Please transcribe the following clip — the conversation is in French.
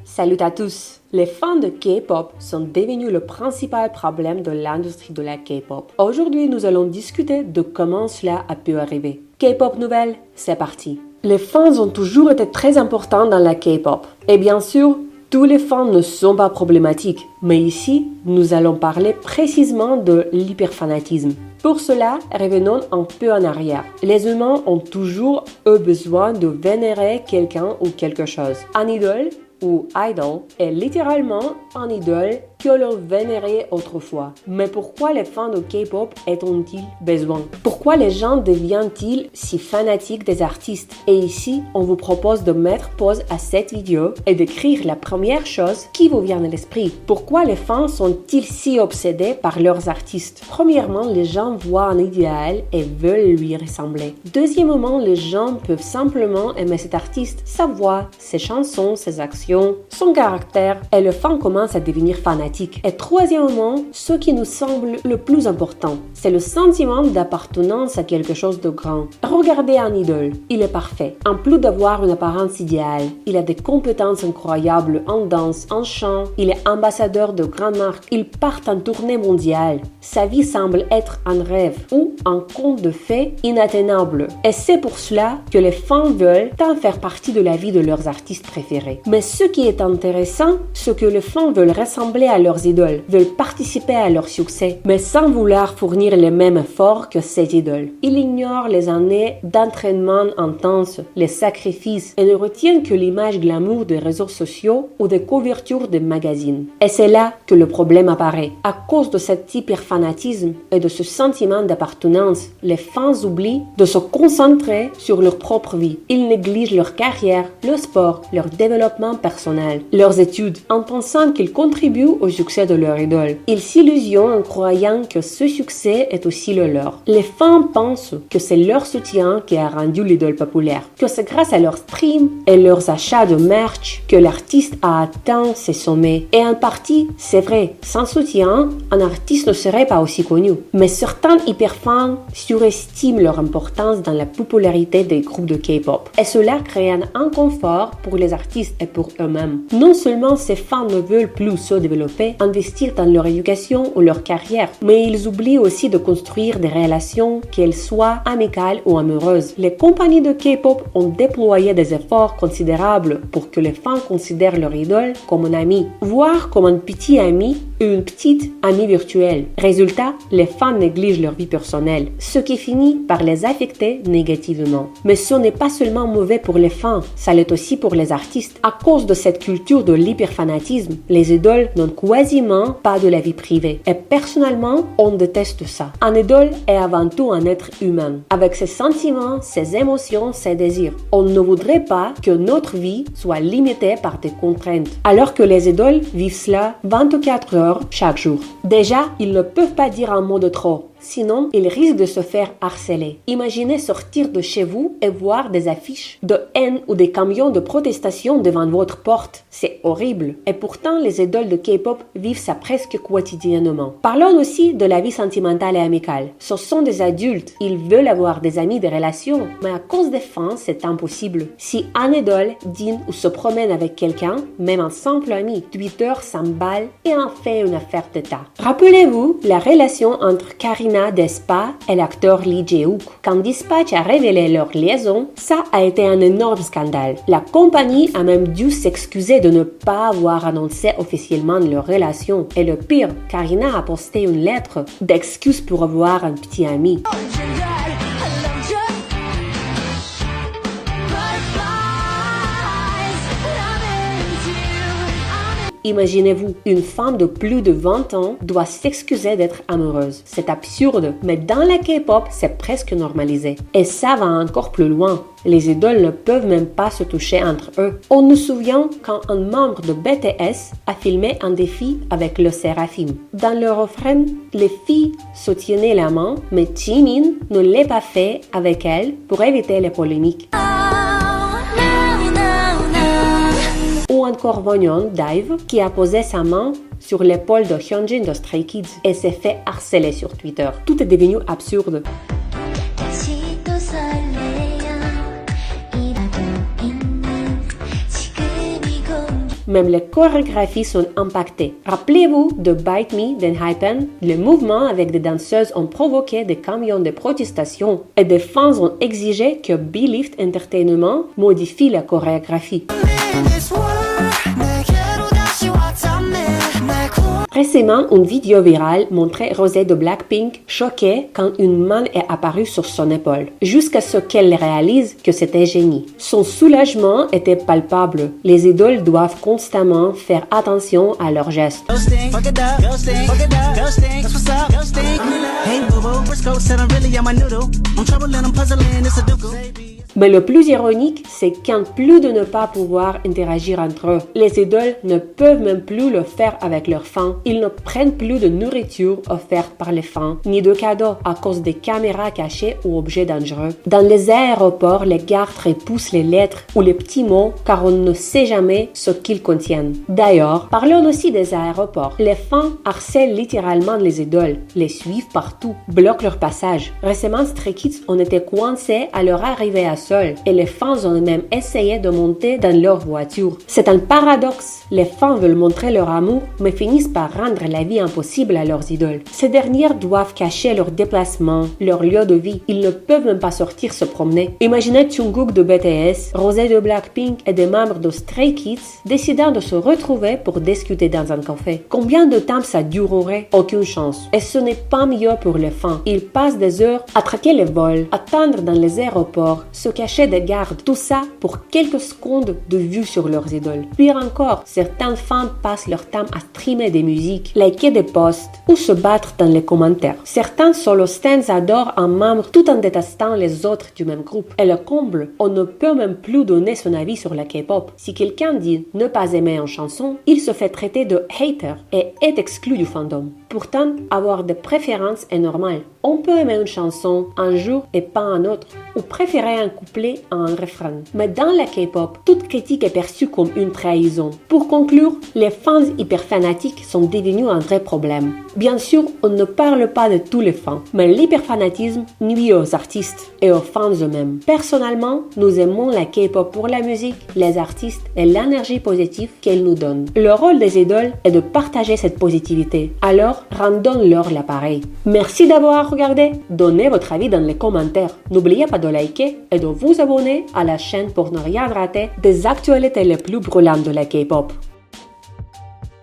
Salut à tous! Les fans de K-pop sont devenus le principal problème de l'industrie de la K-pop. Aujourd'hui, nous allons discuter de comment cela a pu arriver. K-pop nouvelle, c'est parti! Les fans ont toujours été très importants dans la K-pop. Et bien sûr, tous les fans ne sont pas problématiques, mais ici, nous allons parler précisément de l'hyperfanatisme. Pour cela, revenons un peu en arrière. Les humains ont toujours eu besoin de vénérer quelqu'un ou quelque chose. Un idole ou idol est littéralement un idole que l'on vénérait autrefois. Mais pourquoi les fans de K-pop ont-ils besoin? Pourquoi les gens deviennent-ils si fanatiques des artistes? Et ici, on vous propose de mettre pause à cette vidéo et d'écrire la première chose qui vous vient à l'esprit. Pourquoi les fans sont-ils si obsédés par leurs artistes? Premièrement, les gens voient un idéal et veulent lui ressembler. Deuxièmement, les gens peuvent simplement aimer cet artiste, sa voix, ses chansons, ses actions, son caractère, et le fan commence à devenir fanatique. Et troisièmement, ce qui nous semble le plus important, c'est le sentiment d'appartenance à quelque chose de grand. Regardez un idole, il est parfait. En plus d'avoir une apparence idéale, il a des compétences incroyables en danse, en chant, il est ambassadeur de grandes marques, il part en tournée mondiale. Sa vie semble être un rêve ou un conte de fées inatteignable. Et c'est pour cela que les fans veulent tant faire partie de la vie de leurs artistes préférés. Mais ce qui est intéressant, c'est que les fans veulent ressembler à leurs idoles, veulent participer à leur succès, mais sans vouloir fournir les mêmes efforts que ces idoles. Ils ignorent les années d'entraînement intense, les sacrifices, et ne retiennent que l'image glamour des réseaux sociaux ou des couvertures des magazines. Et c'est là que le problème apparaît. À cause de cet hyperfanatisme et de ce sentiment d'appartenance, les fans oublient de se concentrer sur leur propre vie. Ils négligent leur carrière, le sport, leur développement personnel, leurs études, en pensant qu'ils contribuent au succès de leur idole. Ils s'illusionnent en croyant que ce succès est aussi le leur. Les fans pensent que c'est leur soutien qui a rendu l'idole populaire, que c'est grâce à leurs streams et leurs achats de merch que l'artiste a atteint ses sommets. Et en partie, c'est vrai, sans soutien, un artiste ne serait pas aussi connu. Mais certains hyperfans surestiment leur importance dans la popularité des groupes de K-pop. Et cela crée un inconfort pour les artistes et pour eux-mêmes. Non seulement ces fans ne veulent plus se développer, investir dans leur éducation ou leur carrière, mais ils oublient aussi de construire des relations, qu'elles soient amicales ou amoureuses. Les compagnies de K-pop ont déployé des efforts considérables pour que les fans considèrent leur idole comme un ami, voire comme un petit ami ou une petite amie virtuelle. Résultat, les fans négligent leur vie personnelle, ce qui finit par les affecter négativement. Mais ce n'est pas seulement mauvais pour les fans, ça l'est aussi pour les artistes. À cause de cette culture de l'hyperfanatisme, les idoles n'ont quasiment pas de la vie privée. Et personnellement, on déteste ça. Un idole est avant tout un être humain, avec ses sentiments, ses émotions, ses désirs. On ne voudrait pas que notre vie soit limitée par des contraintes, alors que les idoles vivent cela 24 heures chaque jour. Déjà, ils ne peuvent pas dire un mot de trop. Sinon, ils risquent de se faire harceler. Imaginez sortir de chez vous et voir des affiches de haine ou des camions de protestation devant votre porte. C'est horrible. Et pourtant, les idoles de K-pop vivent ça presque quotidiennement. Parlons aussi de la vie sentimentale et amicale. Ce sont des adultes. Ils veulent avoir des amis, des relations. Mais à cause des fans, c'est impossible. Si un idole dîne ou se promène avec quelqu'un, même un simple ami, Twitter s'emballe et en fait une affaire d'état. Rappelez-vous la relation entre Karina Despa et l'acteur Lee Jae-wook. Quand Dispatch a révélé leur liaison, ça a été un énorme scandale. La compagnie a même dû s'excuser de ne pas avoir annoncé officiellement leur relation. Et le pire, Karina a posté une lettre d'excuse pour avoir un petit ami. Imaginez-vous, une femme de plus de 20 ans doit s'excuser d'être amoureuse. C'est absurde, mais dans la K-pop, c'est presque normalisé. Et ça va encore plus loin. Les idoles ne peuvent même pas se toucher entre eux. On nous souvient quand un membre de BTS a filmé un défi avec le Séraphim. Dans leur refrain, les filles se tenaient la main, mais Jimin ne l'a pas fait avec elle pour éviter les polémiques. Ou encore Wonyeon Dive qui a posé sa main sur l'épaule de Hyunjin de Stray Kids et s'est fait harceler sur Twitter. Tout est devenu absurde. même les chorégraphies sont impactées. Rappelez-vous de Bite Me d'Enhypen, le mouvement avec des danseuses ont provoqué des camions de protestation et des fans ont exigé que Belift Entertainment modifie la chorégraphie. Récemment, une vidéo virale montrait Rosé de Blackpink choquée quand une main est apparue sur son épaule, jusqu'à ce qu'elle réalise que c'était Jennie. Son soulagement était palpable. Les idoles doivent constamment faire attention à leurs gestes. Mais le plus ironique, c'est qu'en plus de ne pas pouvoir interagir entre eux, les idoles ne peuvent même plus le faire avec leurs fans. Ils ne prennent plus de nourriture offerte par les fans, ni de cadeaux à cause des caméras cachées ou objets dangereux. Dans les aéroports, les gardes repoussent les lettres ou les petits mots car on ne sait jamais ce qu'ils contiennent. D'ailleurs, parlons aussi des aéroports. Les fans harcèlent littéralement les idoles, les suivent partout, bloquent leur passage. Récemment, Stray Kids ont été coincés à leur arrivée à Seoul et les fans ont même essayé de monter dans leur voiture. C'est un paradoxe. Les fans veulent montrer leur amour mais finissent par rendre la vie impossible à leurs idoles. Ces dernières doivent cacher leurs déplacements, leur lieu de vie. Ils ne peuvent même pas sortir se promener. Imaginez Jungkook de BTS, Rosé de Blackpink et des membres de Stray Kids décidant de se retrouver pour discuter dans un café. Combien de temps ça durerait? Aucune chance. Et ce n'est pas mieux pour les fans. Ils passent des heures à traquer les vols, attendre dans les aéroports, se cacher des gardes, tout ça pour quelques secondes de vue sur leurs idoles. Pire encore, certains fans passent leur temps à streamer des musiques, liker des posts ou se battre dans les commentaires. Certains solo stands adorent un membre tout en détestant les autres du même groupe. Et le comble, on ne peut même plus donner son avis sur la K-pop. Si quelqu'un dit ne pas aimer une chanson, il se fait traiter de hater et est exclu du fandom. Pourtant, avoir des préférences est normal. On peut aimer une chanson un jour et pas un autre, ou préférer un couplet à un refrain. Mais dans la K-pop, toute critique est perçue comme une trahison. Pour conclure, les fans hyper fanatiques sont devenus un vrai problème. Bien sûr, on ne parle pas de tous les fans, mais l'hyperfanatisme nuit aux artistes et aux fans eux-mêmes. Personnellement, nous aimons la K-pop pour la musique, les artistes et l'énergie positive qu'elle nous donne. Le rôle des idoles est de partager cette positivité. Alors, rendons-leur l'appareil. Merci d'avoir regardé. Donnez votre avis dans les commentaires. N'oubliez pas de liker et de vous abonner à la chaîne pour ne rien rater des actualités les plus brûlantes de la K-pop.